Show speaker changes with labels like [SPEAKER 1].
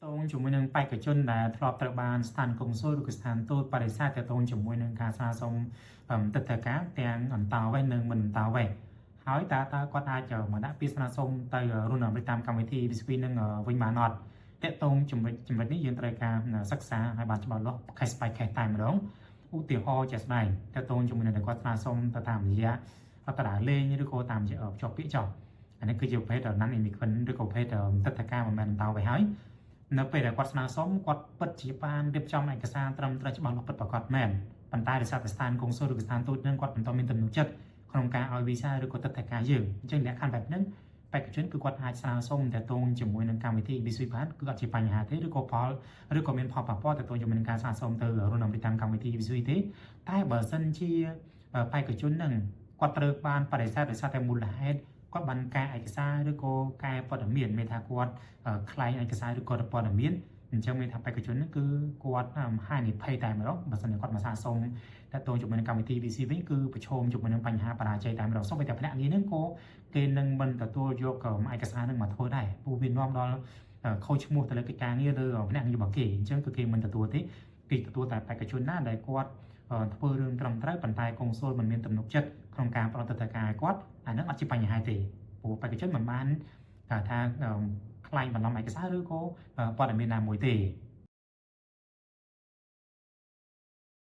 [SPEAKER 1] ตรงจุดมือหนึ่งไปกับจนแต่ทลอบตระบานสถานกงโซ่หรือสถานทูตปาริซาแต่ตรงจุดมือหนึ่งการสะสมตัดเถกาแต่งอันตาไว้หนึ่งมันตาไว้หายตาก็อาจจะมาได้พิสนาสมแต่รุ่นหนึ่งไปตามกรรมวิธีบิสวีนึงวิมานอดแต่ตรงจุดนี้ยืนตระการศึกษาให้บาดฉบับล็อกใครสไปใครตายมาแล้วอุติฮอจะสไลแต่ตรงจุดมือหนึ่งก็สะสมแต่ตามระยะตลาดเล่ยนี่ดูโคตามจะจบพิจอบอันนี้คือจุดเพศนั้นเองมีคนดูโคเพศตัดเถกามันตาไว้หายនៅពេលដែលគាត់ស្នើសុំគាត់ពិតជាបានរៀបចំឯកសារត្រឹមត្រូវច្បាស់លាស់ពិតប្រាកដមែនប៉ុន្តែដោយសារតែស្ថានកុងស៊ុលឬស្ថានទូតនឹងគាត់បន្តមានទំនុកចិត្តក្នុងការឲ្យវីសាឬក៏ទឹកតែការយើងអញ្ចឹងលក្ខខណ្ឌបែបហ្នឹងបេក្ខជនគឺគាត់អាចស្នើសុំទាក់ទងជាមួយនឹងកម្មវិធី BSV បានគឺអត់ជាបញ្ហាទេឬក៏ផលឬក៏មានផលប៉ះពាល់ទាក់ទងជាមួយនឹងការស្នើសុំទៅរនំតាមកម្មវិធី BSV ទេតែបើសិនជាបេក្ខជននឹងគាត់ត្រូវបានបដិសេធដោយសារតែមូលហេតុគាត់បានការឯកសារឬក៏ការព័ត៌មានមានថាគាត់ខ្លែងឯកសារឬក៏ព័ត៌មានអញ្ចឹងមានថាបេក្ខជនហ្នឹងគឺគាត់ហានិភ័យតែម្ដងបើសិនជាគាត់មកសាកសុំតើតើជាមួយនឹងកម្មវិធី VC វិញគឺប្រឈមជាមួយនឹងបញ្ហាបរាជ័យតែម្ដងសូម្បីតែភ្នាក់ងារហ្នឹងក៏គេនឹងមិនទទួលយកឯកសារហ្នឹងមកធ្វើដែរព្រោះវានាំដល់ខូចឈ្មោះទៅលើកិច្ចការងារឬភ្នាក់ងាររបស់គេអញ្ចឹងគឺគេមិនទទួលទេគេទទួលតែបេក្ខជនណាដែលគាត់ធ្វើរឿងត្រឹមត្រូវប៉ុន្តែកុងស៊ុលមិនមានទំនុកចិត្តក្នុងការប្រតិបត្តិការឲ្យគាត់អាហ្នឹងអត់ជាបញ្ហាទេព្រោះបេក្ខជនមិនបានថាខ្លាញ់បន្លំឯកសារឬក៏ព័ត៌មានណាមួយទេ